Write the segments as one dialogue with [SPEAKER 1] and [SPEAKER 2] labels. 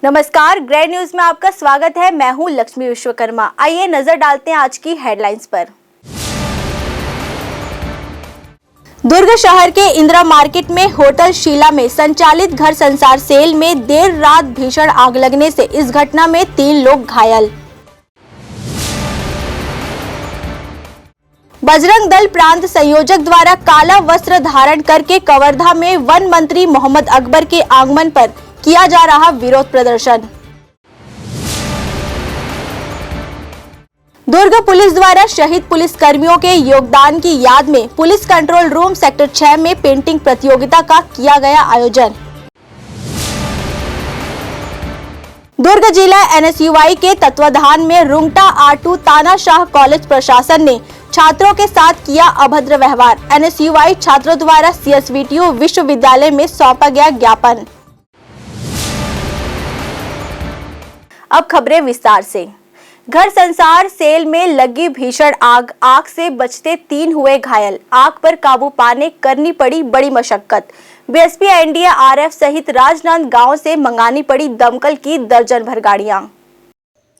[SPEAKER 1] नमस्कार, grand news में आपका स्वागत है। मैं हूं लक्ष्मी विश्वकर्मा। आइए नजर डालते हैं आज की हेडलाइंस पर। दुर्ग शहर के इंदिरा मार्केट में होटल शीला में संचालित घर संसार सेल में देर रात भीषण आग लगने से इस घटना में 3 लोग घायल। बजरंग दल प्रांत संयोजक द्वारा काला वस्त्र धारण करके कवर्धा में वन मंत्री मोहम्मद अकबर के आगमन पर किया जा रहा विरोध प्रदर्शन। दुर्ग पुलिस द्वारा शहीद पुलिस कर्मियों के योगदान की याद में पुलिस कंट्रोल रूम सेक्टर 6 में पेंटिंग प्रतियोगिता का किया गया आयोजन। दुर्ग जिला एनएसयूआई के तत्वाधान में रुंगटा R2 तानाशाह कॉलेज प्रशासन ने छात्रों के साथ किया अभद्र व्यवहार। एनएसयूआई छात्रों द्वारा CSVTU विश्वविद्यालय में सौंपा गया ज्ञापन। अब खबरें विस्तार से। घर संसार सेल में लगी भीषण आग से बचते 3 हुए घायल। आग पर काबू पाने करनी पड़ी बड़ी मशक्कत। BSP NDA-RF सहित राजनांदगांव से मंगानी पड़ी दमकल की दर्जन भर गाड़ियां।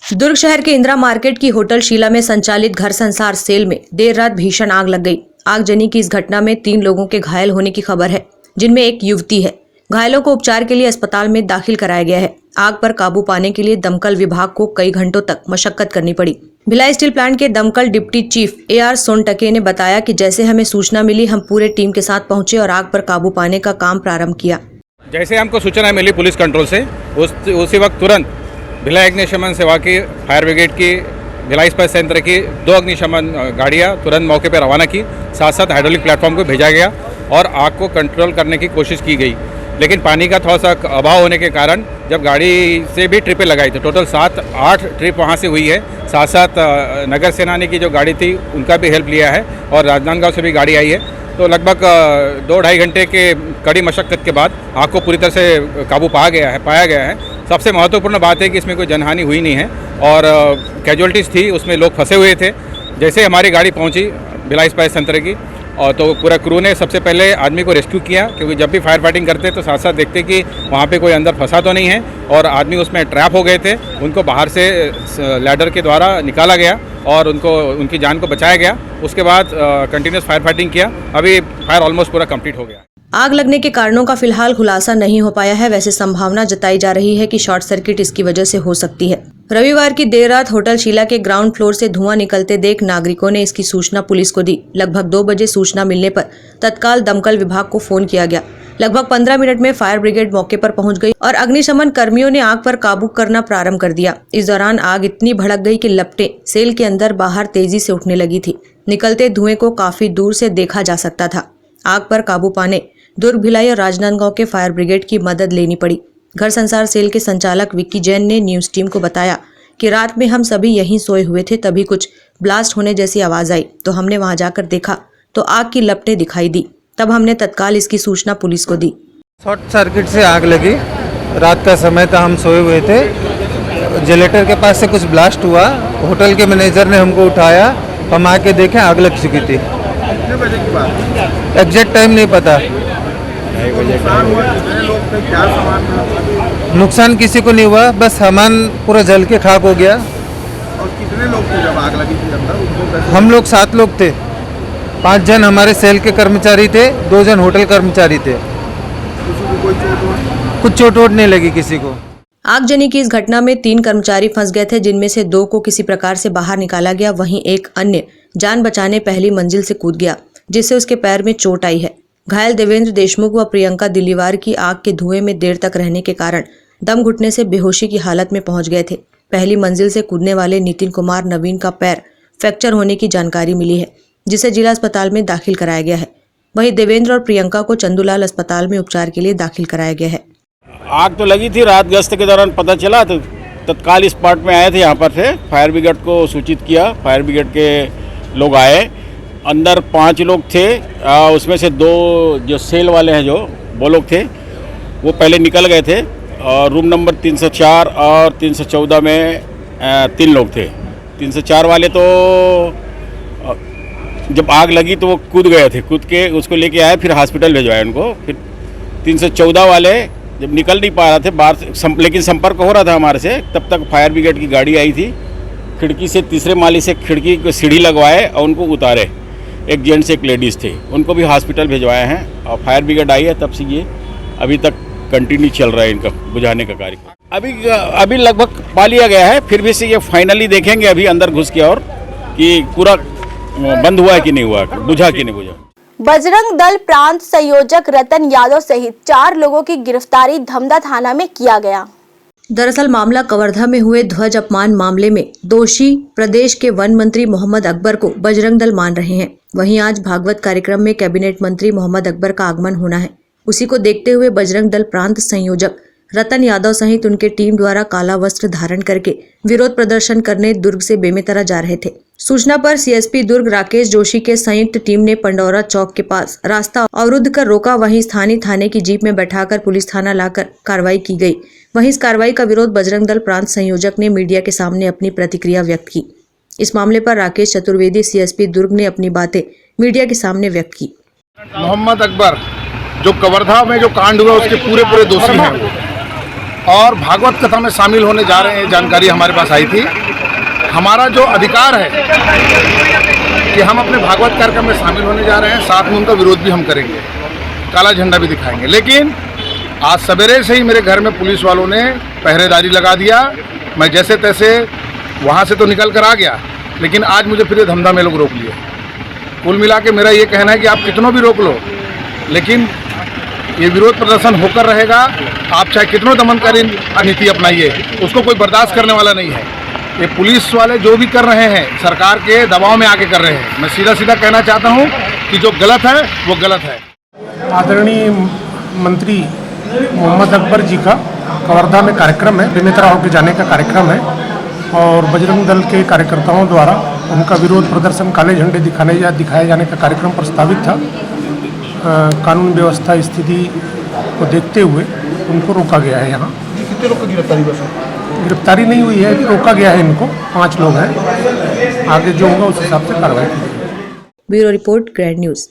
[SPEAKER 2] दुर्ग शहर के इंदिरा मार्केट की होटल शीला में संचालित घर संसार सेल में देर रात भीषण आग लग गई। आगजनी की इस घटना में 3 लोगों के घायल होने की खबर है, जिनमें एक युवती है। घायलों को उपचार के लिए अस्पताल में दाखिल कराया गया है। आग पर काबू पाने के लिए दमकल विभाग को कई घंटों तक मशक्कत करनी पड़ी। भिलाई स्टील प्लांट के दमकल डिप्टी चीफ AR सोनटके ने बताया कि जैसे हमें सूचना मिली, हम पूरे टीम के साथ पहुंचे और आग पर काबू पाने का काम प्रारंभ किया।
[SPEAKER 3] जैसे हमको सूचना मिली पुलिस कंट्रोल से, उसी वक्त तुरंत भिलाई अग्निशमन सेवा की, फायर ब्रिगेड की, भिलाई स्पेस संयंत्र की 2 अग्निशमन गाड़ियाँ तुरंत मौके पर रवाना की। साथ साथ हाइड्रोलिक प्लेटफॉर्म को भेजा गया और आग को कंट्रोल करने की कोशिश की गई। लेकिन पानी का थोड़ा सा अभाव होने के कारण जब गाड़ी से भी ट्रिपें लगाई तो टोटल 7-8 ट्रिप वहाँ से हुई है। साथ साथ नगर सेनानी की जो गाड़ी थी उनका भी हेल्प लिया है और राजनांदगांव से भी गाड़ी आई है। तो लगभग 2-2.5 घंटे के कड़ी मशक्कत के बाद आग को पूरी तरह से काबू पाया गया है। सबसे महत्वपूर्ण बात है कि इसमें कोई जनहानि हुई नहीं है और कैजुअल्टीज़ थी, उसमें लोग फंसे हुए थे। जैसे हमारी गाड़ी पहुँची भिलाई स्पाइस सेंटर की और तो पूरा क्रू ने सबसे पहले आदमी को रेस्क्यू किया, क्योंकि जब भी फायर फाइटिंग करते तो साथ साथ देखते कि वहाँ पे कोई अंदर फंसा तो नहीं है और आदमी उसमें ट्रैप हो गए थे। उनको बाहर से लैडर के द्वारा निकाला गया और उनकी जान को बचाया गया। उसके बाद कंटिन्यूस फायर फाइटिंग किया। अभी फायर ऑलमोस्ट पूरा कंप्लीट हो गया।
[SPEAKER 2] आग लगने के कारणों का फिलहाल खुलासा नहीं हो पाया है। वैसे संभावना जताई जा रही है कि शॉर्ट सर्किट इसकी वजह से हो सकती है। रविवार की देर रात होटल शीला के ग्राउंड फ्लोर से धुआं निकलते देख नागरिकों ने इसकी सूचना पुलिस को दी। लगभग 2 बजे सूचना मिलने पर तत्काल दमकल विभाग को फोन किया गया। लगभग 15 मिनट में फायर ब्रिगेड मौके पर पहुंच गई और अग्निशमन कर्मियों ने आग पर काबू करना प्रारंभ कर दिया। इस दौरान आग इतनी भड़क गई कि लपटें सेल के अंदर बाहर तेजी से उठने लगी थी। निकलते धुएं को काफी दूर से देखा जा सकता था। आग पर काबू पाने दुर्ग, भिलाई और राजनांदगांव के फायर ब्रिगेड की मदद लेनी पड़ी। घर संसार सेल के संचालक विक्की जैन ने न्यूज टीम को बताया कि रात में हम सभी यहीं सोए हुए थे, तभी कुछ ब्लास्ट होने जैसी आवाज आई तो हमने वहां जाकर देखा तो आग की लपटें दिखाई दी। तब हमने तत्काल इसकी सूचना पुलिस को दी।
[SPEAKER 4] शॉर्ट सर्किट से आग लगी। रात का समय था, हम सोए हुए थे। जनरेटर के पास से कुछ ब्लास्ट हुआ। होटल के मैनेजर ने हमको उठाया, हम आके देखे आग लग चुकी थी।
[SPEAKER 5] कितने बजे की बात?
[SPEAKER 4] एग्जैक्ट टाइम नहीं पता। नुकसान किसी को नहीं हुआ, बस सामान पूरा जल के खाक हो गया।
[SPEAKER 5] और कितने लोग थे जब आग लगी थी अंदर?
[SPEAKER 4] हम लोग 7 लोग थे। 5 जन हमारे सेल के कर्मचारी थे, 2 जन होटल कर्मचारी थे।
[SPEAKER 5] किसी को कोई चोट?
[SPEAKER 4] कुछ चोट वोट नहीं लगी किसी को।
[SPEAKER 2] आगजनी की इस घटना में 3 कर्मचारी फंस गए थे, जिनमें से 2 को किसी प्रकार से बाहर निकाला गया। वहीं एक अन्य जान बचाने पहली मंजिल से कूद गया, जिससे उसके पैर में चोट आई है। घायल देवेंद्र देशमुख व प्रियंका दिलीवार की आग के धुएं में देर तक रहने के कारण दम घुटने से बेहोशी की हालत में पहुंच गए थे। पहली मंजिल से कूदने वाले नितिन कुमार नवीन का पैर फ्रैक्चर होने की जानकारी मिली है, जिसे जिला अस्पताल में दाखिल कराया गया है। वहीं देवेंद्र और प्रियंका को चंदूलाल अस्पताल में उपचार के लिए दाखिल कराया गया है।
[SPEAKER 6] आग तो लगी थी, रात गश्त के दौरान पता चला तो तत्काल स्पॉट में आए थे। यहाँ पर थे, फायर ब्रिगेड को सूचित किया। फायर ब्रिगेड के लोग आए। अंदर 5 लोग थे, उसमें से 2 जो सेल वाले हैं जो वो लोग थे, वो पहले निकल गए थे। और रूम नंबर 304 और 314 में 3 लोग थे। 304 वाले तो जब आग लगी तो वो कूद गए थे, कूद के उसको लेके आए, फिर हॉस्पिटल भिजवाए उनको। फिर 314 वाले जब निकल नहीं पा रहे थे बाहर से, लेकिन संपर्क हो रहा था हमारे से, तब तक फायर ब्रिगेड की गाड़ी आई थी। खिड़की से तीसरे माले से खिड़की को सीढ़ी लगवाए और उनको उतारे। एक जेंट्स एक लेडीज़ थे, उनको भी हॉस्पिटल भिजवाए हैं और फायर ब्रिगेड आई है, तब से ये अभी तक कंटिन्यू चल रहा है इनका बुझाने का कार्य। अभी लगभग पा लिया गया है, फिर भी से ये फाइनली देखेंगे अभी अंदर घुस के और कि पूरा बंद हुआ है कि नहीं हुआ, बुझा कि नहीं बुझा।
[SPEAKER 1] बजरंग दल प्रांत संयोजक रतन यादव सहित 4 लोगों की गिरफ्तारी धमदा थाना में किया गया।
[SPEAKER 2] दरअसल मामला कवर्धा में हुए ध्वज अपमान मामले में दोषी प्रदेश के वन मंत्री मोहम्मद अकबर को बजरंग दल मान रहे हैं। वहीं आज भागवत कार्यक्रम में कैबिनेट मंत्री मोहम्मद अकबर का आगमन होना है। उसी को देखते हुए बजरंग दल प्रांत संयोजक रतन यादव सहित उनके टीम द्वारा काला वस्त्र धारण करके विरोध प्रदर्शन करने दुर्ग से बेमेतरा जा रहे थे। सूचना पर सीएसपी दुर्ग राकेश जोशी के संयुक्त टीम ने पंडौरा चौक के पास रास्ता अवरुद्ध कर रोका। वहीं स्थानीय थाने की जीप में बैठाकर पुलिस थाना लाकर कार्रवाई की गई। वहीं इस कार्रवाई का विरोध बजरंग दल प्रांत संयोजक ने मीडिया के सामने अपनी प्रतिक्रिया व्यक्त की। इस मामले पर राकेश चतुर्वेदी सीएसपी दुर्ग ने अपनी बातें मीडिया के सामने व्यक्त की।
[SPEAKER 5] मोहम्मद अकबर जो कवर्धा में जो कांड हुआ उसके पूरे दोषी हैं और भागवत कथा में शामिल होने जा रहे हैं, जानकारी हमारे पास आई थी। हमारा जो अधिकार है कि हम अपने भागवत कार्यक्रम में शामिल होने जा रहे हैं, साथ में उनका विरोध भी हम करेंगे, काला झंडा भी दिखाएंगे। लेकिन आज सवेरे से ही मेरे घर में पुलिस वालों ने पहरेदारी लगा दिया। मैं जैसे तैसे वहाँ से तो निकल कर आ गया, लेकिन आज मुझे फिर धमधा में लोग रोक लिए। कुल मिला के मेरा ये कहना है कि आप कितनों भी रोक लो, लेकिन ये विरोध प्रदर्शन होकर रहेगा। आप चाहे कितनों दमनकारी नीति अपनाइए, उसको कोई बर्दाश्त करने वाला नहीं है। ये पुलिस वाले जो भी कर रहे हैं सरकार के दबाव में आके कर रहे हैं। मैं सीधा कहना चाहता हूँ कि जो गलत है वो गलत है।
[SPEAKER 7] आदरणीय मंत्री मोहम्मद अकबर जी का कवर्धा में कार्यक्रम है, बेमेतरा होकर जाने का कार्यक्रम है और बजरंग दल के कार्यकर्ताओं द्वारा उनका विरोध प्रदर्शन काले झंडे दिखाए जाने का कार्यक्रम प्रस्तावित था। कानून व्यवस्था स्थिति को देखते हुए उनको रोका गया है। यहाँ
[SPEAKER 5] कितने लोग की
[SPEAKER 7] गिरफ्तारी नहीं हुई है, रोका गया है इनको। 5 लोग हैं, आगे जो होगा उस हिसाब से कार्रवाई की जाएगी।
[SPEAKER 2] Bureau report Grand news.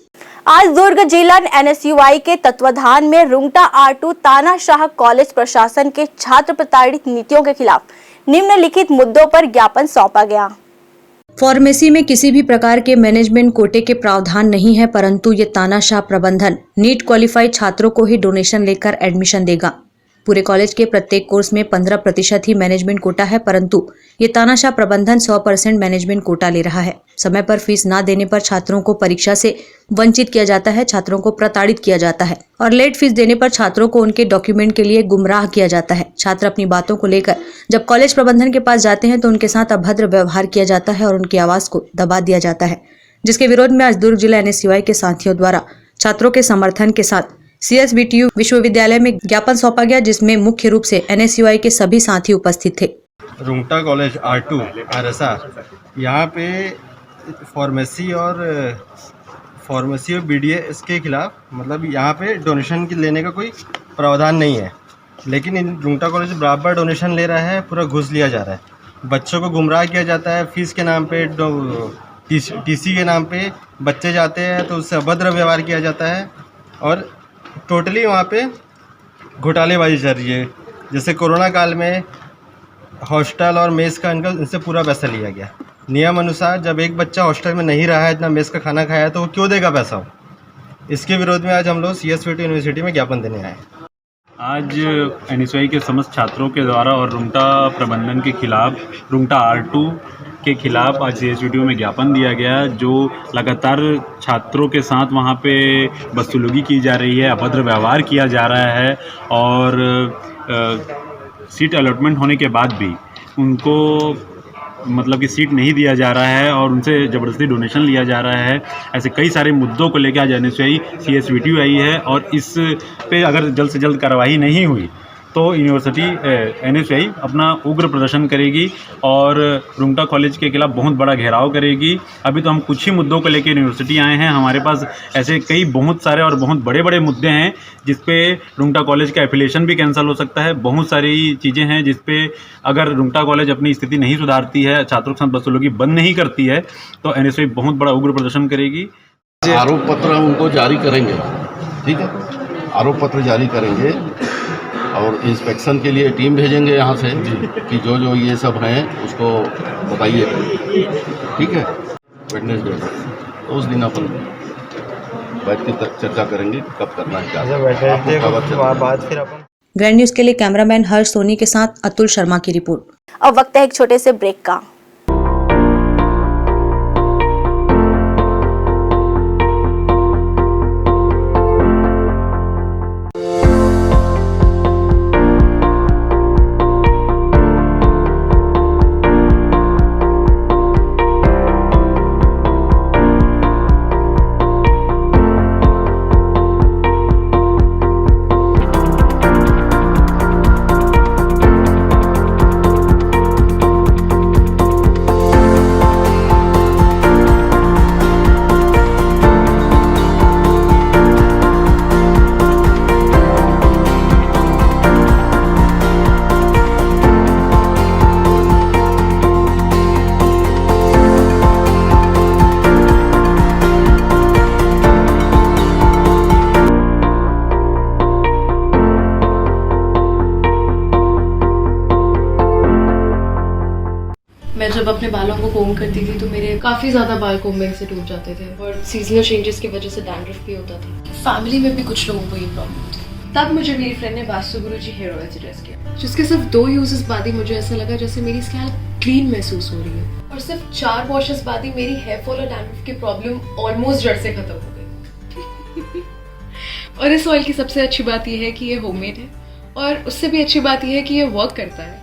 [SPEAKER 1] आज दुर्ग जिला NSUI के तत्वाधान में रुंगटा R2 तानाशाह कॉलेज प्रशासन के छात्र प्रताड़ित नीतियों के खिलाफ निम्नलिखित मुद्दों पर ज्ञापन सौंपा गया।
[SPEAKER 2] फार्मेसी में किसी भी प्रकार के मैनेजमेंट कोटे के प्रावधान नहीं है, परंतु ये तानाशाह प्रबंधन नीट क्वालिफाइड छात्रों को ही डोनेशन लेकर एडमिशन देगा। पूरे कॉलेज के प्रत्येक कोर्स में 15% ही मैनेजमेंट कोटा है, परंतु ये तानाशाह प्रबंधन 100% मैनेजमेंट कोटा ले रहा है। समय पर फीस ना देने पर छात्रों को परीक्षा से वंचित किया जाता है, छात्रों को प्रताड़ित किया जाता है और लेट फीस देने पर छात्रों को उनके डॉक्यूमेंट के लिए गुमराह किया जाता है। छात्र अपनी बातों को लेकर जब कॉलेज प्रबंधन के पास जाते हैं तो उनके साथ अभद्र व्यवहार किया जाता है और उनकी आवाज को दबा दिया जाता है, जिसके विरोध में आज दुर्ग जिला NSUI के साथियों द्वारा छात्रों के समर्थन के साथ CSBTU विश्वविद्यालय में ज्ञापन सौंपा गया, जिसमें मुख्य रूप से NSUI के सभी साथी उपस्थित थे।
[SPEAKER 8] रुंगटा कॉलेज R2 RSR यहाँ पे फार्मेसी और BDA इसके खिलाफ, मतलब यहाँ पे डोनेशन लेने का कोई प्रावधान नहीं है, लेकिन इन रुंगटा कॉलेज बराबर डोनेशन ले रहा है, पूरा घूस लिया जा रहा है। बच्चों को गुमराह किया जाता है, फीस के नाम पे TC के नाम पे बच्चे जाते हैं तो उससे अभद्र व्यवहार किया जाता है और टोटली वहाँ पे घोटालेबाजी चल रही है। जैसे कोरोना काल में हॉस्टल और मेस का इनसे पूरा पैसा लिया गया। नियम अनुसार जब एक बच्चा हॉस्टल में नहीं रहा है, इतना मेस का खाना खाया है, तो वो क्यों देगा पैसा? इसके विरोध में आज हम लोग CSBT यूनिवर्सिटी में ज्ञापन देने आए।
[SPEAKER 9] आज NSUI के समस्त छात्रों के द्वारा और रुंगटा प्रबंधन के खिलाफ, रुंगटा R2 के खिलाफ आज CSBTU में ज्ञापन दिया गया, जो लगातार छात्रों के साथ वहाँ पे बदसलूकी की जा रही है, अभद्र व्यवहार किया जा रहा है और सीट अलॉटमेंट होने के बाद भी उनको मतलब कि सीट नहीं दिया जा रहा है और उनसे ज़बरदस्ती डोनेशन लिया जा रहा है। ऐसे कई सारे मुद्दों को लेकर आज NSUI CSBTU आई है और इस पे अगर जल्द से जल्द कार्रवाई नहीं हुई तो यूनिवर्सिटी NSUI अपना उग्र प्रदर्शन करेगी और रुंगटा कॉलेज के खिलाफ बहुत बड़ा घेराव करेगी। अभी तो हम कुछ ही मुद्दों को लेकर यूनिवर्सिटी आए हैं, हमारे पास ऐसे कई बहुत सारे और बहुत बड़े बड़े मुद्दे हैं जिसपे रुंगटा कॉलेज का एफिलिएशन भी कैंसिल हो सकता है। बहुत सारी चीज़ें हैं जिसपे अगर रुंगटा कॉलेज अपनी स्थिति नहीं सुधारती है, छात्रों के साथ बदसलूकी बंद नहीं करती है, तो NSUI बहुत बड़ा उग्र प्रदर्शन करेगी।
[SPEAKER 10] आरोप पत्र उनको जारी करेंगे, ठीक है, आरोप पत्र जारी करेंगे और इंस्पेक्शन के लिए टीम भेजेंगे यहाँ से कि जो जो ये सब हैं उसको बताइए, ठीक है। वेडनेसडे तो उस दिन अपन बैठ के चर्चा करेंगे कब करना है क्या।
[SPEAKER 8] बाद फिर अपन
[SPEAKER 2] ग्रैंड न्यूज के लिए कैमरामैन हर्ष सोनी के साथ अतुल शर्मा की रिपोर्ट।
[SPEAKER 1] अब वक्त है एक छोटे से ब्रेक का।
[SPEAKER 11] मैं जब अपने बालों को कोम करती थी तो मेरे काफ़ी ज़्यादा बाल कोम्बिंग से टूट जाते थे और सीजनल चेंजेस की वजह से डैंड्रफ भी होता था। फैमिली में भी कुछ लोगों को ये प्रॉब्लम थी। तब मुझे मेरी फ्रेंड ने वास्तु गुरुजी हेयर ऑयल सजेस्ट किया, जिसके सिर्फ 2 यूजेस बाद ही मुझे ऐसा लगा जैसे मेरी स्कैल्प क्लीन महसूस हो रही है और सिर्फ 4 वॉशेस बाद ही मेरी हेयर फॉल और डैंड्रफ की प्रॉब्लम ऑलमोस्ट जड़ से खत्म हो गई। और इस ऑयल की सबसे अच्छी बात यह है कि ये होममेड है और उससे भी अच्छी बात यह है कि ये वर्क करता है।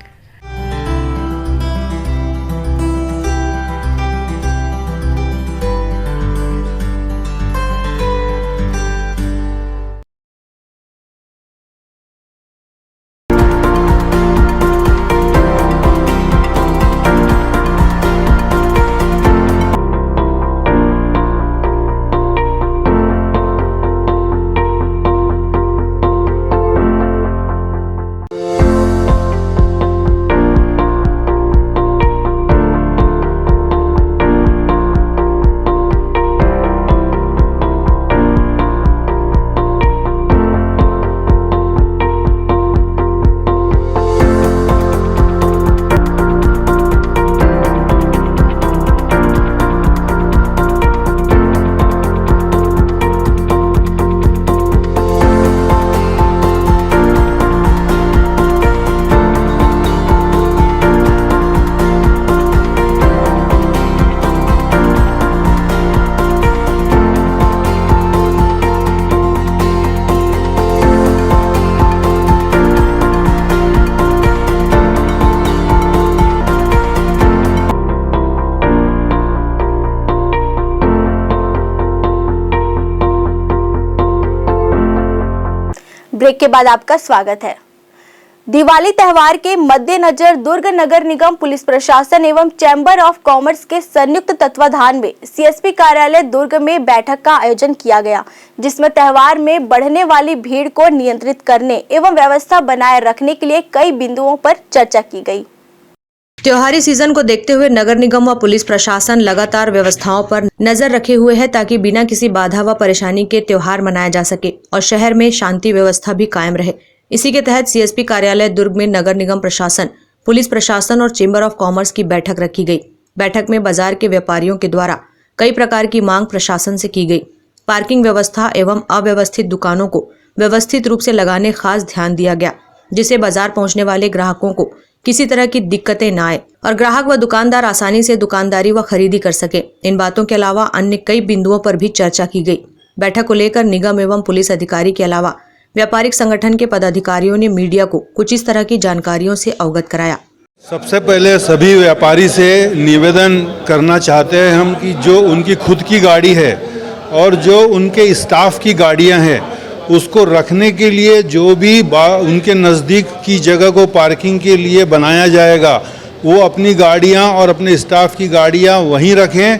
[SPEAKER 1] ब्रेक के बाद आपका स्वागत है। दिवाली त्योहार के मद्देनजर दुर्ग नगर निगम पुलिस प्रशासन एवं चैम्बर ऑफ कॉमर्स के संयुक्त तत्वाधान में सीएसपी कार्यालय दुर्ग में बैठक का आयोजन किया गया, जिसमें त्योहार में बढ़ने वाली भीड़ को नियंत्रित करने एवं व्यवस्था बनाए रखने के लिए कई बिंदुओं पर चर्चा की गई।
[SPEAKER 2] त्योहारी सीजन को देखते हुए नगर निगम व पुलिस प्रशासन लगातार व्यवस्थाओं पर नजर रखे हुए है ताकि बिना किसी बाधा व परेशानी के त्योहार मनाया जा सके और शहर में शांति व्यवस्था भी कायम रहे। इसी के तहत सीएसपी कार्यालय दुर्ग में नगर निगम प्रशासन, पुलिस प्रशासन और चेंबर ऑफ कॉमर्स की बैठक रखी गई। बैठक में बाजार के व्यापारियों के द्वारा कई प्रकार की मांग प्रशासन से की गई। पार्किंग व्यवस्था एवं अव्यवस्थित दुकानों को व्यवस्थित रूप से लगाने खास ध्यान दिया गया, जिससे बाजार पहुंचने वाले ग्राहकों को किसी तरह की दिक्कतें न आए और ग्राहक व दुकानदार आसानी से दुकानदारी व खरीदी कर सके। इन बातों के अलावा अन्य कई बिंदुओं पर भी चर्चा की गई। बैठक को लेकर निगम एवं पुलिस अधिकारी के अलावा व्यापारिक संगठन के पदाधिकारियों ने मीडिया को कुछ इस तरह की जानकारियों से अवगत कराया।
[SPEAKER 12] सबसे पहले सभी व्यापारी से निवेदन करना चाहते हैं हम कि जो उनकी खुद की गाड़ी है और जो उनके स्टाफ की गाड़ियां हैं उसको रखने के लिए जो भी उनके नज़दीक की जगह को पार्किंग के लिए बनाया जाएगा वो अपनी गाड़ियां और अपने स्टाफ की गाड़ियां वहीं रखें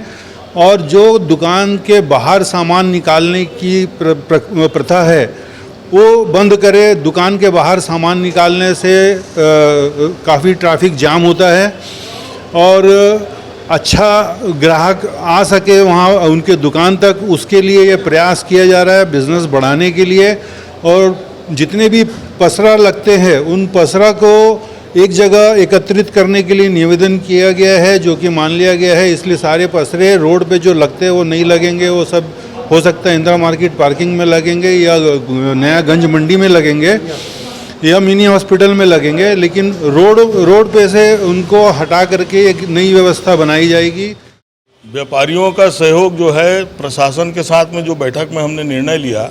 [SPEAKER 12] और जो दुकान के बाहर सामान निकालने की प्रथा है वो बंद करे। दुकान के बाहर सामान निकालने से काफ़ी ट्रैफिक जाम होता है और अच्छा ग्राहक आ सके वहाँ उनके दुकान तक, उसके लिए ये प्रयास किया जा रहा है बिज़नेस बढ़ाने के लिए। और जितने भी पसरा लगते हैं उन पसरा को एक जगह एकत्रित करने के लिए निवेदन किया गया है, जो कि मान लिया गया है। इसलिए सारे पसरे रोड पे जो लगते हैं वो नहीं लगेंगे, वो सब हो सकता है इंदिरा मार्केट पार्किंग में लगेंगे या नया गंज मंडी में लगेंगे या मिनी हॉस्पिटल में लगेंगे, लेकिन रोड पे से उनको हटा करके एक नई व्यवस्था बनाई जाएगी।
[SPEAKER 13] व्यापारियों का सहयोग जो है, प्रशासन के साथ में जो बैठक में हमने निर्णय लिया,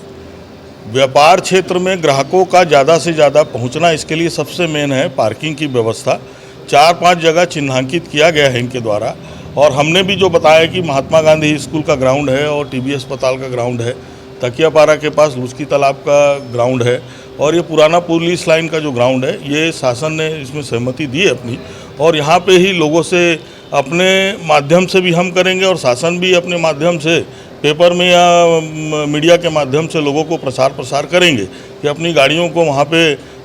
[SPEAKER 13] व्यापार क्षेत्र में ग्राहकों का ज़्यादा से ज़्यादा पहुंचना, इसके लिए सबसे मेन है पार्किंग की व्यवस्था। 4-5 जगह चिन्हांकित किया गया है इनके द्वारा, और हमने भी जो बताया कि महात्मा गांधी स्कूल का ग्राउंड है और टीबी अस्पताल का ग्राउंड है, तकियापारा के पास लुस्की तालाब का ग्राउंड है, और ये पुराना पुलिस लाइन का जो ग्राउंड है, ये शासन ने इसमें सहमति दी है अपनी, और यहाँ पे ही लोगों से अपने माध्यम से भी हम करेंगे और शासन भी अपने माध्यम से पेपर में या मीडिया के माध्यम से लोगों को प्रसार करेंगे कि अपनी गाड़ियों को वहाँ पे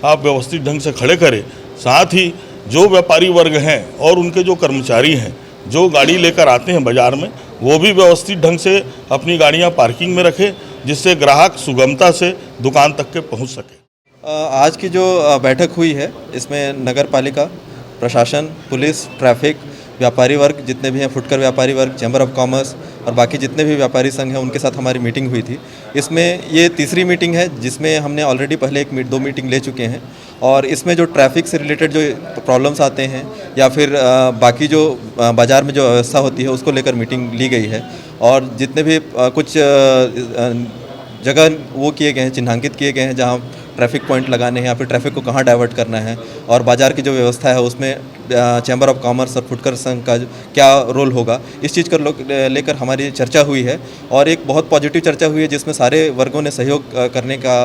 [SPEAKER 13] आप व्यवस्थित ढंग से खड़े करें। साथ ही जो व्यापारी वर्ग हैं और उनके जो कर्मचारी हैं जो गाड़ी लेकर आते हैं बाज़ार में, वो भी व्यवस्थित ढंग से अपनी गाड़ियाँ पार्किंग में रखें, जिससे ग्राहक सुगमता से दुकान तक के पहुँच सके।
[SPEAKER 8] आज की जो बैठक हुई है, इसमें नगर पालिका, प्रशासन, पुलिस, ट्रैफिक, व्यापारी वर्ग जितने भी हैं, फुटकर व्यापारी वर्ग, चैम्बर ऑफ कॉमर्स और बाकी जितने भी व्यापारी संघ हैं, उनके साथ हमारी मीटिंग हुई थी। इसमें ये तीसरी मीटिंग है, जिसमें हमने ऑलरेडी पहले 1-2 मीटिंग ले चुके हैं, और इसमें जो ट्रैफिक से रिलेटेड जो प्रॉब्लम्स आते हैं या फिर बाकी जो बाज़ार में जो व्यवस्था होती है, उसको लेकर मीटिंग ली गई है। और जितने भी कुछ जगह वो किए गए हैं, चिन्हांकित किए गए हैं, जहाँ ट्रैफिक पॉइंट लगाने हैं या फिर ट्रैफिक को कहाँ डाइवर्ट करना है, और बाज़ार की जो व्यवस्था है उसमें चैम्बर ऑफ कॉमर्स और फुटकर संघ का क्या रोल होगा, इस चीज़ को लेकर हमारी चर्चा हुई है। और एक बहुत पॉजिटिव चर्चा हुई है, जिसमें सारे वर्गों ने सहयोग करने का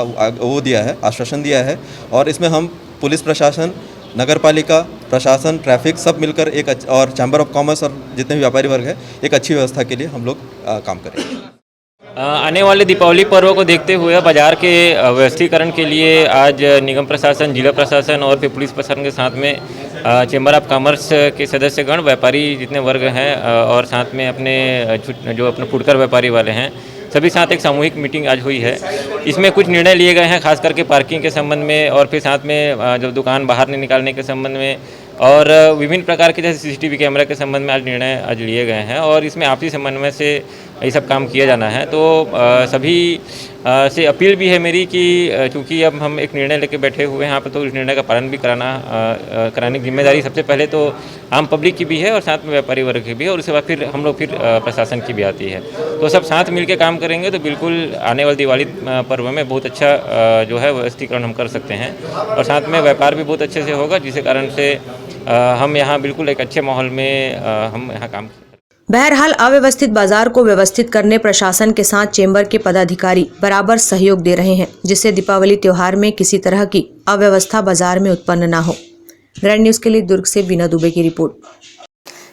[SPEAKER 8] वो दिया है, आश्वासन दिया है। और इसमें हम पुलिस प्रशासन, नगर पालिका, प्रशासन, ट्रैफिक सब मिलकर और चैम्बर ऑफ कॉमर्स और जितने भी व्यापारी वर्ग है, एक अच्छी व्यवस्था के लिए हम लोग काम करेंगे।
[SPEAKER 14] आने वाले दीपावली पर्व को देखते हुए बाजार के व्यवस्थीकरण के लिए आज निगम प्रशासन, जिला प्रशासन और फिर पुलिस प्रशासन के साथ में चैम्बर ऑफ कॉमर्स के सदस्यगण, व्यापारी जितने वर्ग हैं और साथ में अपने फुटकर व्यापारी वाले हैं, सभी साथ एक सामूहिक मीटिंग आज हुई है। इसमें कुछ निर्णय लिए गए हैं, खास करके पार्किंग के संबंध में और फिर साथ में जो दुकान बाहर नहीं निकालने के संबंध में, और विभिन्न प्रकार के जैसे सीसीटीवी कैमरा के संबंध में आज निर्णय आज लिए गए हैं। और इसमें आपसी समन्वय से ये सब काम किया जाना है। तो सभी से अपील भी है मेरी कि चूँकि अब हम एक निर्णय लेके बैठे हुए हैं यहाँ पर, तो इस निर्णय का पालन भी कराने की जिम्मेदारी सबसे पहले तो आम पब्लिक की भी है और साथ में व्यापारी वर्ग की भी है, और उसके बाद फिर हम लोग प्रशासन की भी आती है। तो सब साथ मिल के काम करेंगे तो बिल्कुल आने वाले दिवाली पर्व में बहुत अच्छा जो है व्यवस्थीकरण हम कर सकते हैं, और साथ में व्यापार भी बहुत अच्छे से होगा, जिसके कारण से हम यहाँ बिल्कुल एक अच्छे माहौल में हम यहाँ काम।
[SPEAKER 2] बहरहाल अव्यवस्थित बाजार को व्यवस्थित करने प्रशासन के साथ चेंबर के पदाधिकारी बराबर सहयोग दे रहे हैं, जिससे दीपावली त्योहार में किसी तरह की अव्यवस्था बाजार में उत्पन्न न हो। ग्रैंड न्यूज के लिए दुर्ग से बीना दुबे की रिपोर्ट।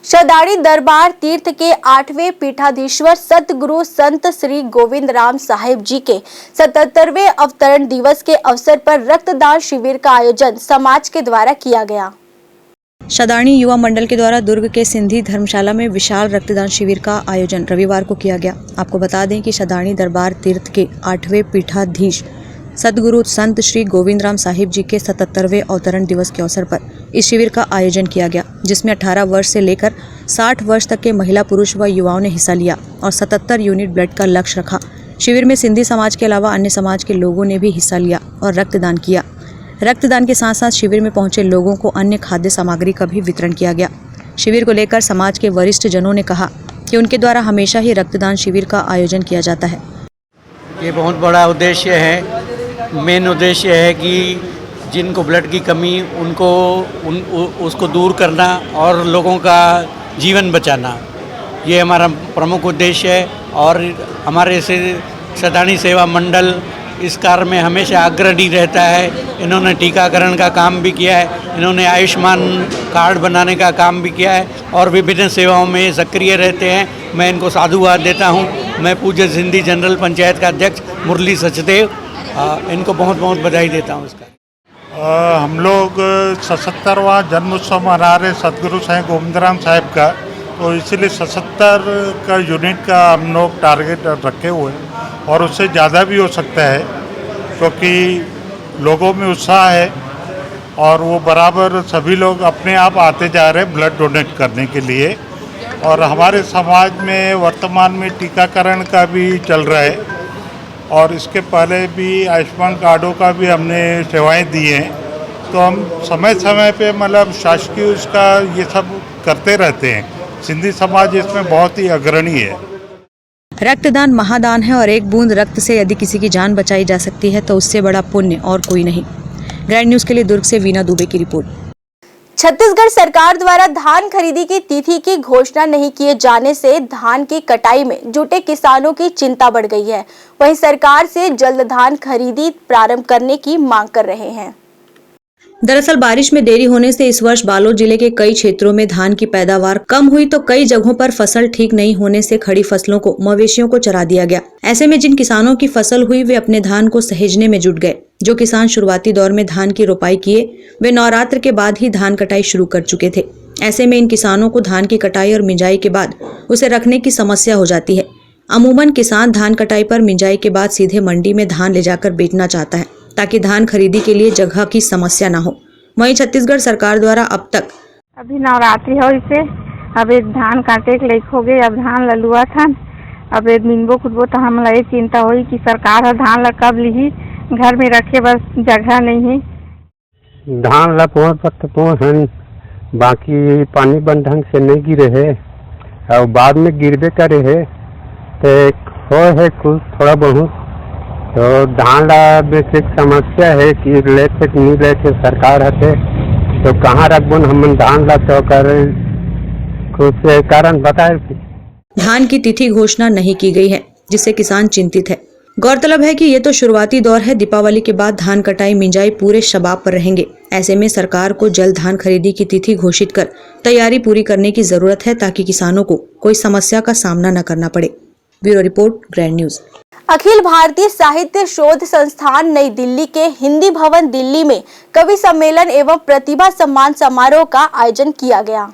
[SPEAKER 1] शदाणी दरबार तीर्थ के 8वें पीठाधीश्वर सतगुरु संत श्री गोविंद राम साहिब जी के 77वें अवतरण दिवस के अवसर पर रक्तदान शिविर का आयोजन समाज के द्वारा किया गया।
[SPEAKER 2] शदाणी युवा मंडल के द्वारा दुर्ग के सिंधी धर्मशाला में विशाल रक्तदान शिविर का आयोजन रविवार को किया गया। आपको बता दें कि शदाणी दरबार तीर्थ के 8वें पीठाधीश सतगुरु संत श्री गोविंद राम साहिब जी के 77वें अवतरण दिवस के अवसर पर इस शिविर का आयोजन किया गया, जिसमें 18 वर्ष से लेकर 60 वर्ष तक के महिला, पुरुष व युवाओं ने हिस्सा लिया और 77 यूनिट ब्लड का लक्ष्य रखा। शिविर में सिंधी समाज के अलावा अन्य समाज के लोगों ने भी हिस्सा लिया और रक्तदान किया। रक्तदान के साथ साथ शिविर में पहुंचे लोगों को अन्य खाद्य सामग्री का भी वितरण किया गया। शिविर को लेकर समाज के वरिष्ठ जनों ने कहा कि उनके द्वारा हमेशा ही रक्तदान शिविर का आयोजन किया जाता है।
[SPEAKER 15] ये बहुत बड़ा उद्देश्य है, मेन उद्देश्य है कि जिनको ब्लड की कमी उसको दूर करना और लोगों का जीवन बचाना, ये हमारा प्रमुख उद्देश्य है। और हमारे शदाणी सेवा मंडल इस कार्य में हमेशा अग्रणी रहता है। इन्होंने टीकाकरण का काम भी किया है, इन्होंने आयुष्मान कार्ड बनाने का काम भी किया है और विभिन्न सेवाओं में सक्रिय रहते हैं। मैं इनको साधुवाद देता हूं। मैं पूज्य सिंधी जनरल पंचायत का अध्यक्ष मुरली सचदेव इनको बहुत बहुत बधाई देता हूं इसका।
[SPEAKER 16] हम लोग 77वां जन्मोत्सव मना रहे सतगुरु साईं गोविंदराम साहिब का, तो इसलिए 77 का यूनिट का हम लोग टारगेट रखे हुए हैं और उससे ज़्यादा भी हो सकता है, क्योंकि लोगों में उत्साह है और वो बराबर सभी लोग अपने आप आते जा रहे हैं ब्लड डोनेट करने के लिए। और हमारे समाज में वर्तमान में टीकाकरण का भी चल रहा है और इसके पहले भी आयुष्मान कार्डों का भी हमने सेवाएं दी हैं। तो हम समय समय पे मतलब शासकीय उसका ये सब करते रहते हैं। सिंधी समाज इसमें बहुत ही अग्रणी है।
[SPEAKER 2] रक्तदान महादान है और एक बूंद रक्त से यदि किसी की जान बचाई जा सकती है तो उससे बड़ा पुण्य और कोई नहीं। ग्रैंड न्यूज़ के लिए दुर्ग से वीना दुबे की रिपोर्ट।
[SPEAKER 1] छत्तीसगढ़ सरकार द्वारा धान खरीदी की तिथि की घोषणा नहीं किए जाने से धान की कटाई में जुटे किसानों की चिंता बढ़ गई है। वहीं सरकार से जल्द धान खरीदी प्रारंभ करने की मांग कर रहे हैं।
[SPEAKER 2] दरअसल बारिश में देरी होने से इस वर्ष बालोद जिले के कई क्षेत्रों में धान की पैदावार कम हुई तो कई जगहों पर फसल ठीक नहीं होने से खड़ी फसलों को मवेशियों को चरा दिया गया। ऐसे में जिन किसानों की फसल हुई वे अपने धान को सहेजने में जुट गए। जो किसान शुरुआती दौर में धान की रोपाई किए वे नवरात्र के बाद ही धान कटाई शुरू कर चुके थे। ऐसे में इन किसानों को धान की कटाई और मिंजाई के बाद उसे रखने की समस्या हो जाती है। अमूमन किसान धान कटाई पर मिंजाई के बाद सीधे मंडी में धान ले जाकर बेचना चाहता है ताकि धान खरीदी के लिए जगह की समस्या न हो। वहीं छत्तीसगढ़ सरकार द्वारा अब तक
[SPEAKER 17] अभी नवरात्रि हो इसे अब धान काटे के लायक हो गए। अब धान ललुआ था अब मिनबो खुदबो तो हम लगे चिंता हुई कि सरकार धान ला कब ली घर में रखे बस जगह नहीं है।
[SPEAKER 18] धान ला पहुँच बाकी पानी बन ढंग से नहीं गिरे है और बाद में गिरबे करे है तो हो है कुछ थोड़ा बहुत। तो धान ला बेसिक समस्या है कि लेते नहीं लेते सरकार हते तो कहाँ रखबो हम धान ला तो कर कुछ कारण बताए।
[SPEAKER 2] धान की तिथि घोषणा नहीं की गई है जिससे किसान चिंतित है। गौरतलब है कि ये तो शुरुआती दौर है। दीपावली के बाद धान कटाई मिंजाई पूरे शबाब पर रहेंगे। ऐसे में सरकार को जल्द धान खरीदी की तिथि घोषित कर तैयारी पूरी करने की जरूरत है ताकि किसानों को कोई समस्या का सामना न करना पड़े। Bureau report, Grand News.
[SPEAKER 1] अखिल भारतीय साहित्य शोध संस्थान नई दिल्ली के हिंदी भवन दिल्ली में कवि सम्मेलन एवं प्रतिभा सम्मान समारोह का आयोजन किया गया।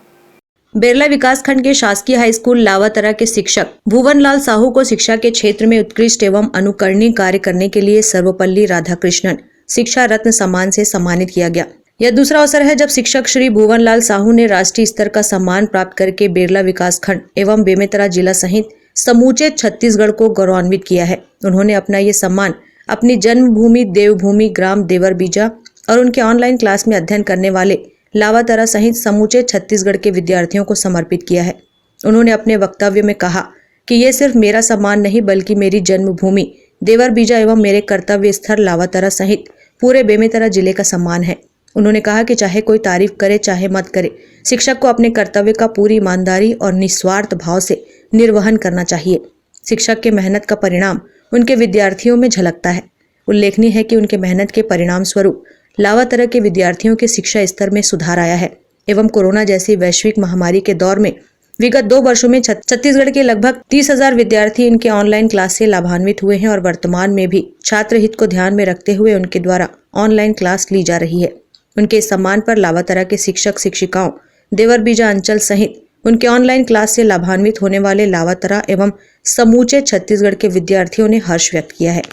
[SPEAKER 2] बेरला विकासखंड के शासकीय हाई स्कूल लावातरा के शिक्षक भुवनलाल साहू को शिक्षा के क्षेत्र में उत्कृष्ट एवं अनुकरणीय कार्य करने के लिए सर्वपल्ली राधाकृष्णन शिक्षा रत्न सम्मान से सम्मानित किया गया। यह दूसरा अवसर है जब शिक्षक श्री भुवनलाल साहू ने राष्ट्रीय स्तर का सम्मान प्राप्त करके बेरला विकासखंड एवं बेमेतरा जिला सहित समूचे छत्तीसगढ़ को गौरवान्वित किया है। उन्होंने अपना ये सम्मान अपनी जन्मभूमि देवभूमि ग्राम देवरबीजा और उनके ऑनलाइन क्लास में अध्ययन करने वाले लावातरा सहित समूचे छत्तीसगढ़ के विद्यार्थियों को समर्पित किया है। उन्होंने अपने वक्तव्य में कहा कि ये सिर्फ मेरा सम्मान नहीं बल्कि मेरी जन्मभूमि देवरबीजा एवं मेरे कर्तव्य स्थल लावातरा सहित पूरे बेमेतरा जिले का सम्मान है। उन्होंने कहा कि चाहे कोई तारीफ करे चाहे मत करे, शिक्षक को अपने कर्तव्य का पूरी ईमानदारी और निस्वार्थ भाव से निर्वहन करना चाहिए। शिक्षक के मेहनत का परिणाम उनके विद्यार्थियों में झलकता है। उल्लेखनीय है कि उनके मेहनत के परिणाम स्वरूप लावातरा के विद्यार्थियों के शिक्षा स्तर में सुधार आया है एवं कोरोना जैसी वैश्विक महामारी के दौर में विगत 2 वर्षों में छत्तीसगढ़ के लगभग 30,000 विद्यार्थी इनके ऑनलाइन क्लास से लाभान्वित हुए हैं और वर्तमान में भी छात्र हित को ध्यान में रखते हुए उनके द्वारा ऑनलाइन क्लास ली जा रही है। उनके इस सम्मान पर लावातरा के शिक्षक शिक्षिकाओं देवरबीजा अंचल सहित उनके ऑनलाइन क्लास से लाभान्वित होने वाले लावातरा एवं समूचे छत्तीसगढ़ के विद्यार्थियों ने हर्ष व्यक्त किया है।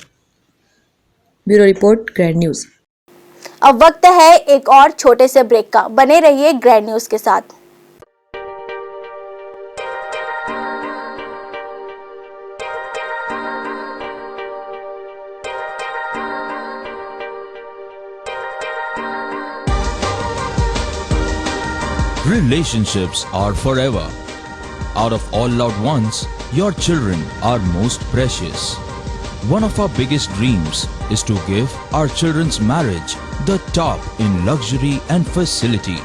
[SPEAKER 2] Bureau report, Grand news.
[SPEAKER 1] अब वक्त है एक और छोटे से ब्रेक का। बने रहिए ग्रैंड न्यूज के साथ।
[SPEAKER 19] Relationships are forever. Out of all loved ones, your children are most precious. One of our biggest dreams is to give our children's marriage the top in luxury and facility.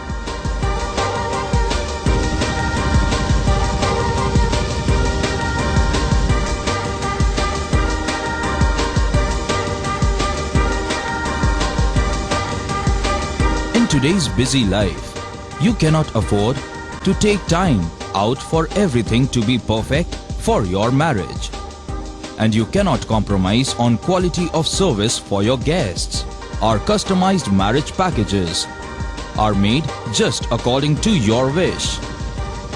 [SPEAKER 19] In today's busy life, you cannot afford to take time out for everything to be perfect for your marriage. And you cannot compromise on quality of service for your guests. Our customized marriage packages are made just according to your wish.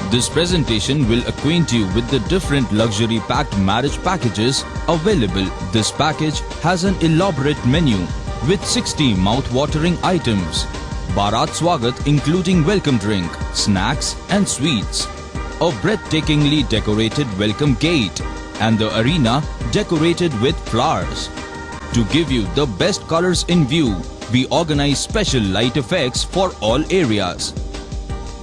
[SPEAKER 19] This presentation will acquaint you with the different luxury packed marriage packages available. This package has an elaborate menu with 60 mouth-watering items. Bharat Swagat including welcome drink, snacks and sweets. A breathtakingly decorated welcome gate and the arena decorated with flowers. To give you the best colors in view, we organize special light effects for all areas.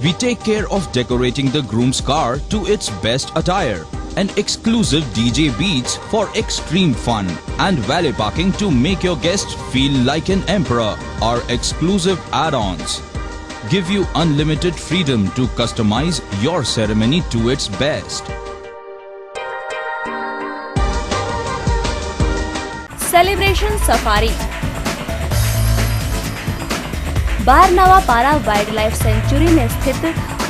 [SPEAKER 19] We take care of decorating the groom's car to its best attire and exclusive DJ beats for extreme fun and valet parking to make your guests feel like an emperor. Our exclusive add-ons give you unlimited freedom to customize your ceremony to its best.
[SPEAKER 1] Celebration safari Barnawapara wildlife sanctuary में स्थित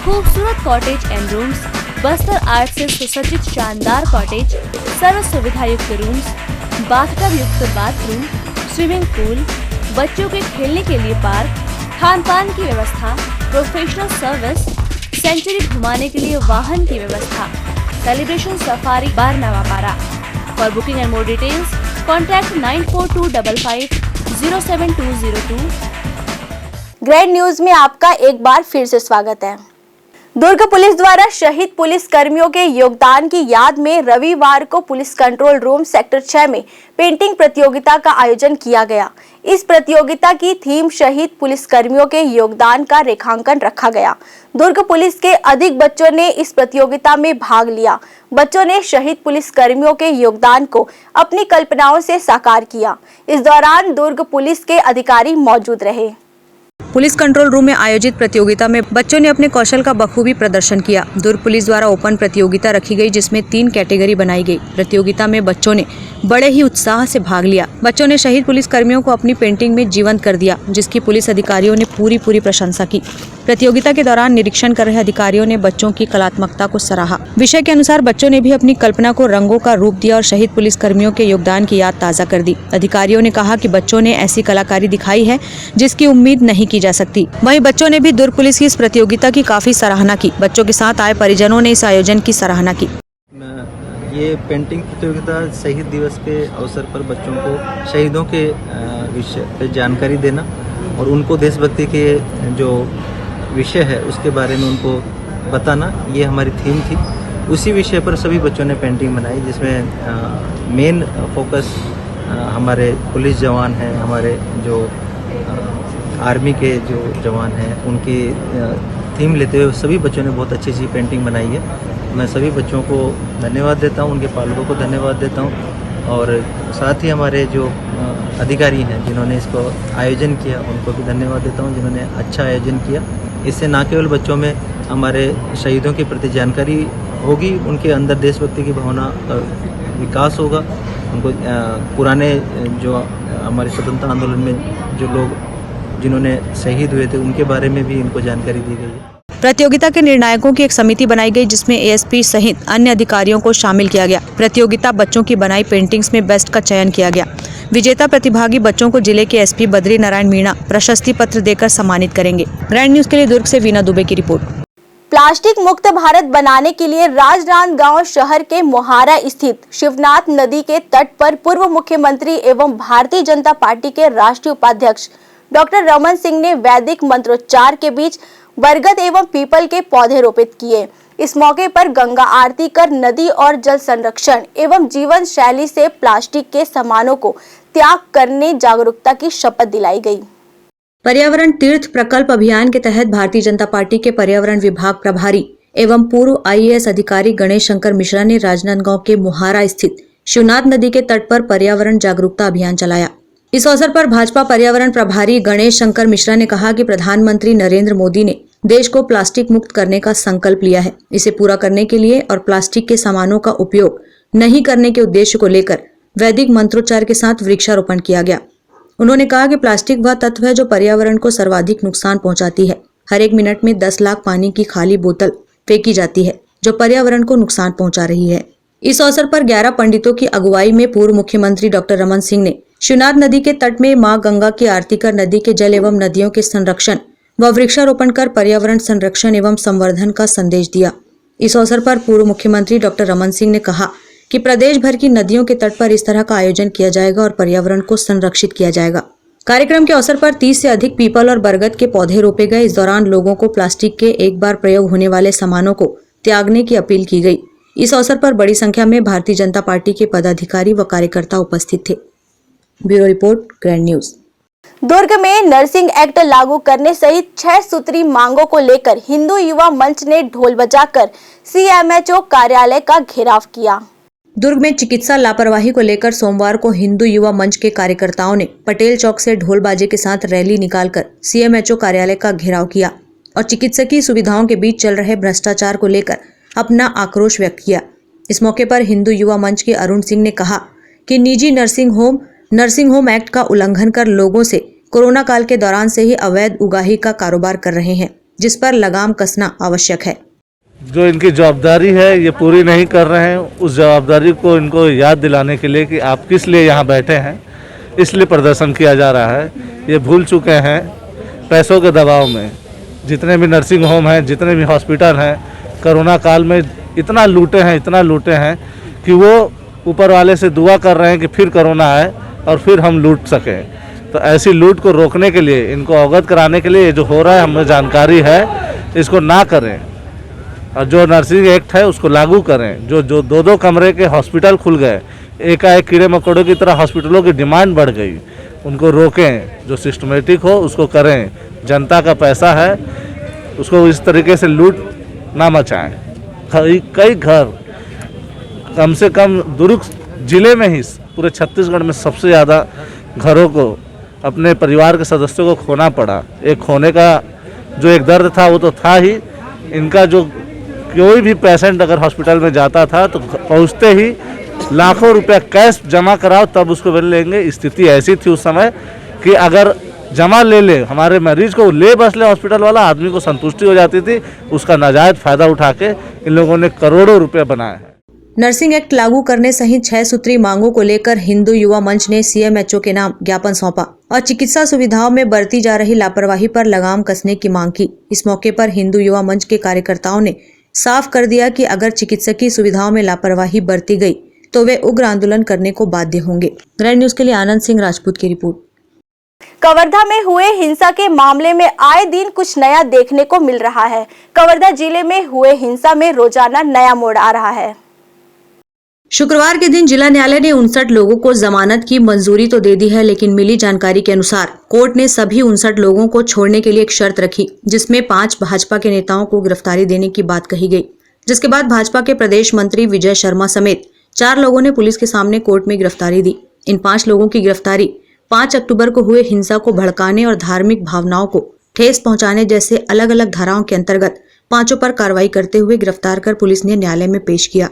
[SPEAKER 1] खूबसूरत cottage and rooms, Bastar art से सुसज्जित शानदार cottage, सर्व सुविधा युक्त rooms, bathtub युक्त बाथरूम, स्विमिंग पूल, बच्चों के खेलने के लिए पार्क, खान पान की व्यवस्था, प्रोफेशनल सर्विस, सेंचुरी घुमाने के लिए वाहन की व्यवस्था। सेलिब्रेशन सफारी बारनावा पारा। For booking and more details contact 9422550702। Grand news में आपका एक बार फिर से स्वागत है। दुर्ग पुलिस द्वारा शहीद पुलिस कर्मियों के योगदान की याद में रविवार को पुलिस कंट्रोल रूम सेक्टर 6 में पेंटिंग प्रतियोगिता का आयोजन किया गया। इस प्रतियोगिता की थीम शहीद पुलिस कर्मियों के योगदान का रेखांकन रखा गया। दुर्ग पुलिस के अधिक बच्चों ने इस प्रतियोगिता में भाग लिया। बच्चों ने शहीद पुलिस कर्मियों के योगदान को अपनी कल्पनाओं से साकार किया। इस दौरान दुर्ग पुलिस के अधिकारी मौजूद रहे।
[SPEAKER 2] पुलिस कंट्रोल रूम में आयोजित प्रतियोगिता में बच्चों ने अपने कौशल का बखूबी प्रदर्शन किया। दुर्ग पुलिस द्वारा ओपन प्रतियोगिता रखी गई, जिसमें 3 कैटेगरी बनाई गई। प्रतियोगिता में बच्चों ने बड़े ही उत्साह से भाग लिया। बच्चों ने शहीद पुलिस कर्मियों को अपनी पेंटिंग में जीवंत कर दिया, जिसकी पुलिस अधिकारियों ने पूरी प्रशंसा की। प्रतियोगिता के दौरान निरीक्षण कर रहे अधिकारियों ने बच्चों की कलात्मकता को सराहा। विषय के अनुसार बच्चों ने भी अपनी कल्पना को रंगों का रूप दिया और शहीद पुलिस कर्मियों के योगदान की याद ताज़ा कर दी। अधिकारियों ने कहा कि बच्चों ने ऐसी कलाकारी दिखाई है जिसकी उम्मीद नहीं की जा सकती। वहीं बच्चों ने भी दुर्ग पुलिस की इस प्रतियोगिता की काफी सराहना की। बच्चों के साथ आए परिजनों ने इस आयोजन की सराहना की।
[SPEAKER 4] ये पेंटिंग प्रतियोगिता शहीद दिवस के अवसर पर बच्चों को शहीदों के विषय पे जानकारी देना और उनको देशभक्ति के जो विषय है उसके बारे में उनको बताना, ये हमारी थीम थी। उसी विषय पर सभी बच्चों ने पेंटिंग बनाई, जिसमें मेन फोकस हमारे पुलिस जवान हैं, हमारे जो आर्मी के जो जवान हैं, उनकी थीम लेते हुए सभी बच्चों ने बहुत अच्छी पेंटिंग बनाई है। मैं सभी बच्चों को धन्यवाद देता हूं, उनके पालकों को धन्यवाद देता हूं और साथ ही हमारे जो अधिकारी हैं जिन्होंने इसको आयोजन किया उनको भी धन्यवाद देता हूं, जिन्होंने अच्छा आयोजन किया। इससे न केवल बच्चों में हमारे शहीदों के प्रति जानकारी होगी, उनके अंदर देशभक्ति की भावना का विकास होगा। उनको पुराने जो हमारे स्वतंत्रता आंदोलन में जो लोग जिन्होंने शहीद हुए थे उनके बारे में भी इनको जानकारी दी गई है।
[SPEAKER 2] प्रतियोगिता के निर्णायकों की एक समिति बनाई गई, जिसमें एएसपी सहित अन्य अधिकारियों को शामिल किया गया। प्रतियोगिता बच्चों की बनाई पेंटिंग्स में बेस्ट का चयन किया गया। विजेता प्रतिभागी बच्चों को जिले के एसपी बद्री नारायण मीणा प्रशस्ति पत्र देकर सम्मानित करेंगे। ग्रैंड न्यूज के लिए दुर्ग से वीना दुबे की रिपोर्ट। प्लास्टिक मुक्त भारत बनाने के लिए राजनांदगांव शहर के मोहारा स्थित शिवनाथ नदी के तट पर पूर्व मुख्यमंत्री एवं भारतीय जनता पार्टी के राष्ट्रीय उपाध्यक्ष डॉक्टर रमन सिंह ने वैदिक मंत्रोच्चार के बीच बरगद एवं पीपल के पौधे रोपित किए। इस मौके पर गंगा आरती कर नदी और जल संरक्षण एवं जीवन शैली से प्लास्टिक के सामानों को त्याग करने जागरूकता की शपथ दिलाई गई। पर्यावरण तीर्थ प्रकल्प अभियान के तहत भारतीय जनता पार्टी के पर्यावरण विभाग प्रभारी एवं पूर्व IAS अधिकारी गणेश शंकर मिश्रा ने राजनांदगांव के मोहारा स्थित शिवनाथ नदी के तट पर पर्यावरण जागरूकता अभियान चलाया। इस अवसर पर भाजपा पर्यावरण प्रभारी गणेश शंकर मिश्रा ने कहा कि प्रधानमंत्री नरेंद्र मोदी ने देश को प्लास्टिक मुक्त करने का संकल्प लिया है। इसे पूरा करने के लिए और प्लास्टिक के सामानों का उपयोग नहीं करने के उद्देश्य को लेकर वैदिक मंत्रोच्चार के साथ वृक्षारोपण किया गया। उन्होंने कहा कि प्लास्टिक वह तत्व है जो पर्यावरण को सर्वाधिक नुकसान पहुंचाती है। हर एक मिनट में 10 लाख पानी की खाली बोतल फेंकी जाती है, जो पर्यावरण को नुकसान पहुंचा रही है। इस अवसर पर 11 पंडितों की अगुवाई में पूर्व मुख्यमंत्री डॉक्टर रमन सिंह ने शिवनाथ नदी के तट में मां गंगा की आरती कर नदी के जल एवं नदियों के संरक्षण व वृक्षारोपण कर पर्यावरण संरक्षण एवं संवर्धन का संदेश दिया। इस अवसर पर पूर्व मुख्यमंत्री डॉक्टर रमन सिंह ने कहा कि प्रदेश भर की नदियों के तट पर इस तरह का आयोजन किया जाएगा और पर्यावरण को संरक्षित किया जाएगा। कार्यक्रम के अवसर पर 30 से अधिक पीपल और बरगद के पौधे रोपे गए। इस दौरान लोगों को प्लास्टिक के एक बार प्रयोग होने वाले सामानों को त्यागने की अपील की गई। इस अवसर पर बड़ी संख्या में भारतीय जनता पार्टी के पदाधिकारी व कार्यकर्ता उपस्थित थे। Bureau report, Grand News.
[SPEAKER 1] Durg में नर्सिंग एक्ट लागू करने सहित 6 सूत्री मांगों को लेकर हिंदू युवा मंच ने ढोल बजाकर सीएमएचओ कार्यालय का घेराव किया।
[SPEAKER 2] दुर्ग में चिकित्सा लापरवाही को लेकर सोमवार को हिंदू युवा मंच के कार्यकर्ताओं ने पटेल चौक से ढोल बाजे के साथ रैली निकालकर सीएमएचओ कार्यालय का घेराव किया और चिकित्सकीय सुविधाओं के बीच चल रहे भ्रष्टाचार को लेकर अपना आक्रोश व्यक्त किया। इस मौके पर हिंदू युवा मंच के अरुण सिंह ने कहा कि निजी नर्सिंग होम एक्ट का उल्लंघन कर लोगों से कोरोना काल के दौरान से ही अवैध उगाही का कारोबार कर रहे हैं, जिस पर लगाम कसना आवश्यक है।
[SPEAKER 20] जो इनकी जवाबदारी है ये पूरी नहीं कर रहे हैं, उस जवाबदारी को इनको याद दिलाने के लिए कि आप किस लिए यहाँ बैठे हैं, इसलिए प्रदर्शन किया जा रहा है। ये भूल चुके हैं पैसों के दबाव में। जितने भी नर्सिंग होम हैं, जितने भी हॉस्पिटल हैं, कोरोना काल में इतना लूटे हैं कि वो ऊपर वाले से दुआ कर रहे हैं कि फिर कोरोना आए और फिर हम लूट सकें। तो ऐसी लूट को रोकने के लिए, इनको अवगत कराने के लिए जो हो रहा है हमें जानकारी है, इसको ना करें और जो नर्सिंग एक्ट है उसको लागू करें। जो 2-2 कमरे के हॉस्पिटल खुल गए, एकाएक कीड़े मकोड़ों की तरह हॉस्पिटलों की डिमांड बढ़ गई, उनको रोकें। जो सिस्टमेटिक हो उसको करें। जनता का पैसा है, उसको इस तरीके से लूट ना मचाएं। कई घर, कम से कम दुर्ग जिले में ही पूरे छत्तीसगढ़ में सबसे ज़्यादा घरों को, अपने परिवार के सदस्यों को खोना पड़ा। एक खोने का जो एक दर्द था वो तो था ही, इनका जो कोई भी पेशेंट अगर हॉस्पिटल में जाता था तो पहुंचते ही लाखों रुपया कैश जमा कराओ तब उसको बिल लेंगे। स्थिति ऐसी थी उस समय कि अगर जमा ले हमारे मरीज को ले बस ले हॉस्पिटल वाला, आदमी को संतुष्टि हो जाती थी। उसका नाजायज फायदा उठा के इन लोगों ने करोड़ों रुपये बनाए हैं।
[SPEAKER 2] नर्सिंग एक्ट लागू करने सहित 6 सूत्री मांगों को लेकर हिंदू युवा मंच ने सीएमएचओ के नाम ज्ञापन सौंपा और चिकित्सा सुविधाओं में बरती जा रही लापरवाही पर लगाम कसने की मांग की। इस मौके पर हिंदू युवा मंच के कार्यकर्ताओं ने साफ कर दिया कि अगर चिकित्सकीय सुविधाओं में लापरवाही बरती गई तो वे उग्र आंदोलन करने को बाध्य होंगे। ग्रैंड न्यूज के लिए आनंद सिंह राजपूत की रिपोर्ट।
[SPEAKER 1] कवर्धा में हुए हिंसा के मामले में आए दिन कुछ नया देखने को मिल रहा है। कवर्धा जिले में हुए हिंसा में रोजाना नया मोड़ आ रहा है।
[SPEAKER 2] शुक्रवार के दिन जिला न्यायालय ने 59 लोगों को जमानत की मंजूरी तो दे दी है, लेकिन मिली जानकारी के अनुसार कोर्ट ने सभी 59 लोगों को छोड़ने के लिए एक शर्त रखी, जिसमें 5 भाजपा के नेताओं को गिरफ्तारी देने की बात कही गई। जिसके बाद भाजपा के प्रदेश मंत्री विजय शर्मा समेत 4 लोगों ने पुलिस के सामने कोर्ट में गिरफ्तारी दी। इन 5 लोगों की गिरफ्तारी 5 अक्टूबर को हुए हिंसा को भड़काने और धार्मिक भावनाओं को ठेस पहुंचाने जैसे अलग अलग धाराओं के अंतर्गत 5 पर कार्रवाई करते हुए गिरफ्तार कर पुलिस ने न्यायालय में पेश किया,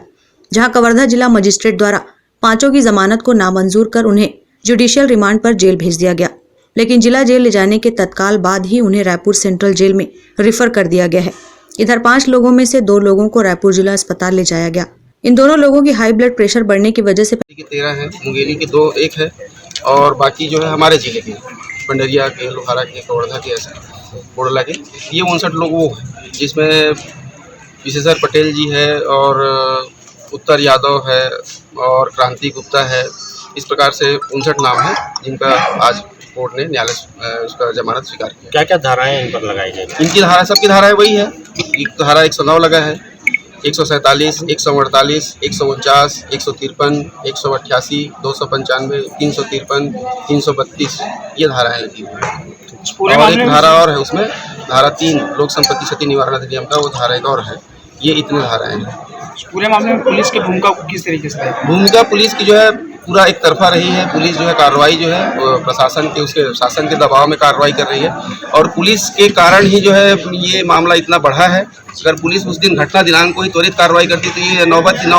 [SPEAKER 2] जहां कवर्धा जिला मजिस्ट्रेट द्वारा 5 की जमानत को नामंजूर कर उन्हें जुडिशियल रिमांड पर जेल भेज दिया गया। लेकिन जिला जेल ले जाने के तत्काल बाद ही उन्हें रायपुर सेंट्रल जेल में रिफर कर दिया गया है। इधर 5 लोगों में से 2 लोगों को रायपुर जिला अस्पताल ले जाया गया। इन दोनों लोगों की हाई ब्लड प्रेशर बढ़ने की वजह से
[SPEAKER 21] 13 है, मुंगेली के 2 एक है और बाकी जो है हमारे जिले के पंडरिया के, लोहारा के, कवर्धा के, ऐसे बोड़ला के, ये 59 लोग वो हैं, जिसमें विशेषर पटेल जी है और उत्तर यादव है और क्रांति गुप्ता है। इस प्रकार से 59 नाम है जिनका आज कोर्ट ने न्यायालय उसका जमानत स्वीकार किया।
[SPEAKER 22] क्या क्या धाराएं इन पर लगाई गई?
[SPEAKER 21] इनकी धारा, सबकी धाराएं वही है। एक धारा 109 लगा है, 147, 148, 149, 153, 188, 295, 353, 332 ये धाराएं लगी हुई है। और एक धारा और है उसमें, धारा 3 लोक संपत्ति क्षति निवारण अधिनियम का, वो धारा एक और है। ये इतने धाराएं हैं।
[SPEAKER 22] पूरे मामले में पुलिस की भूमिका किस तरीके से है?
[SPEAKER 21] भूमिका पुलिस की जो है पूरा एक तरफा रही है। पुलिस जो है कार्रवाई जो है प्रशासन के, उसके शासन के दबाव में कार्रवाई कर रही है और पुलिस के कारण ही जो है ये मामला इतना बढ़ा है। अगर पुलिस उस दिन घटना दिनांक को ही त्वरित कार्रवाई करती तो ये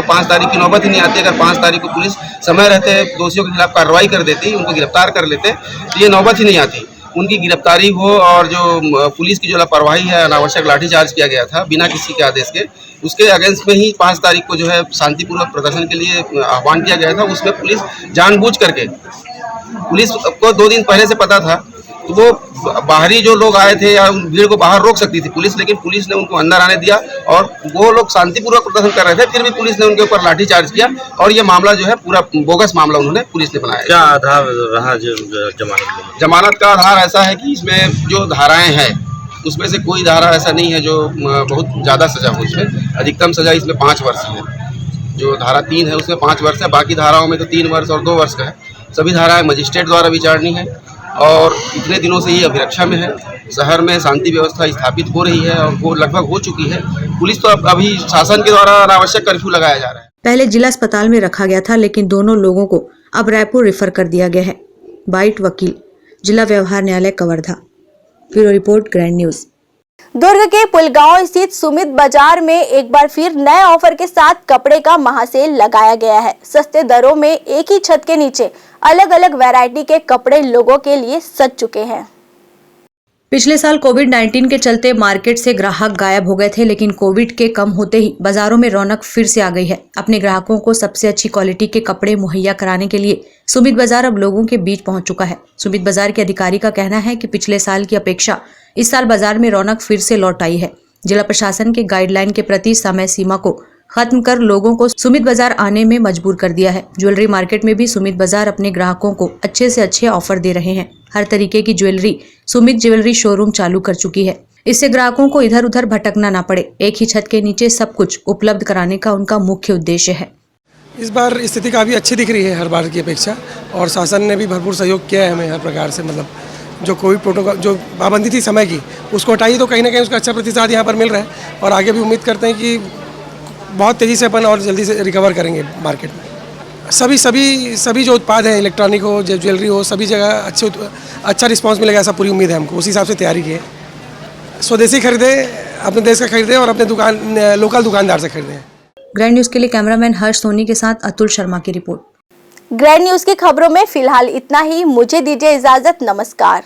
[SPEAKER 21] 5 तारीख की नौबत ही नहीं आती। अगर 5 तारीख को पुलिस समय रहते दोषियों के खिलाफ कार्रवाई कर देती, उनको गिरफ्तार कर लेते तो ये नौबत ही नहीं आती। उनकी गिरफ्तारी हो और जो पुलिस की जो लापरवाही है, अनावश्यक लाठीचार्ज किया गया था बिना किसी के आदेश के, उसके अगेंस्ट में ही 5 तारीख को जो है शांतिपूर्वक प्रदर्शन के लिए आह्वान किया गया था। उसमें पुलिस जानबूझ करके, पुलिस को 2 दिन पहले से पता था तो वो बाहरी जो लोग आए थे या भीड़ को बाहर रोक सकती थी पुलिस, लेकिन पुलिस ने उनको अंदर आने दिया और वो लोग शांतिपूर्वक प्रदर्शन कर रहे थे, फिर भी पुलिस ने उनके ऊपर लाठीचार्ज किया और ये मामला जो है पूरा बोगस मामला उन्होंने पुलिस ने बनाया।
[SPEAKER 22] क्या आधार रहा
[SPEAKER 21] जमानत का आधार ऐसा है कि इसमें जो धाराएं हैं उसमें से कोई धारा ऐसा नहीं है जो बहुत ज़्यादा सजा हो। इसमें अधिकतम सजा इसमें 5 वर्ष है। जो धारा 3 है उसमें 5 वर्ष है, बाकी धाराओं में तो 3 वर्ष और 2 वर्ष का है। सभी धाराएं मजिस्ट्रेट द्वारा विचारणी है और इतने दिनों से ये अभिरक्षा में है। शहर में शांति व्यवस्था स्थापित हो रही है और वो लगभग हो चुकी है। पुलिस तो अभी शासन के द्वारा अनावश्यक कर्फ्यू लगाया जा रहा है।
[SPEAKER 2] पहले जिला अस्पताल में रखा गया था, लेकिन दोनों लोगों को अब रायपुर रेफर कर दिया गया है। बाइट वकील, जिला व्यवहार न्यायालय Kawardha. Bureau report, Grand News.
[SPEAKER 1] Durg के पुलगांव स्थित सुमित बाजार में एक बार फिर नए ऑफर के साथ कपड़े का महासेल लगाया गया है। सस्ते दरों में एक ही छत के नीचे अलग अलग वैरायटी के कपड़े लोगों के लिए सज चुके हैं।
[SPEAKER 2] पिछले साल कोविड-19 के चलते मार्केट से ग्राहक गायब हो गए थे, लेकिन कोविड के कम होते ही बाजारों में रौनक फिर से आ गई है। अपने ग्राहकों को सबसे अच्छी क्वालिटी के कपड़े मुहैया कराने के लिए सुमित बाजार अब लोगों के बीच पहुंच चुका है। सुमित बाजार के अधिकारी का कहना है कि पिछले साल की अपेक्षा इस साल बाजार में रौनक फिर से लौट आई है। जिला प्रशासन के गाइडलाइन के प्रति समय सीमा को खत्म कर लोगों को सुमित बाजार आने में मजबूर कर दिया है। ज्वेलरी मार्केट में भी सुमित बाजार अपने ग्राहकों को अच्छे से अच्छे ऑफर दे रहे हैं। हर तरीके की ज्वेलरी सुमित ज्वेलरी शोरूम चालू कर चुकी है। इससे ग्राहकों को इधर उधर भटकना ना पड़े। एक ही छत के नीचे सब कुछ उपलब्ध कराने का उनका मुख्य उद्देश्य है।
[SPEAKER 3] इस बार स्थिति काफ़ी अच्छी दिख रही है हर बार की अपेक्षा, और शासन ने भी भरपूर सहयोग किया है हमें हर प्रकार से। मतलब जो कोविड प्रोटोकॉल जो पाबंदी थी समय की उसको हटाई, तो कहीं ना कहीं उसका अच्छा प्रतिसाद यहाँ पर मिल रहा है और आगे भी उम्मीद करते हैं कि बहुत तेज़ी से अपन और जल्दी से रिकवर करेंगे मार्केट में। सभी जो उत्पाद हैं, इलेक्ट्रॉनिक हो, ज्वेलरी हो, सभी जगह अच्छा रिस्पांस मिलेगा, ऐसा पूरी उम्मीद है हमको। उसी हिसाब से तैयारी की है। स्वदेशी खरीदे, अपने देश का खरीदे और अपने लोकल दुकानदार से खरीदें।
[SPEAKER 2] ग्रैंड न्यूज के लिए कैमरामैन हर्ष सोनी के साथ अतुल शर्मा की रिपोर्ट।
[SPEAKER 1] ग्रैंड न्यूज की खबरों में फिलहाल इतना ही। मुझे दीजिए इजाजत। नमस्कार।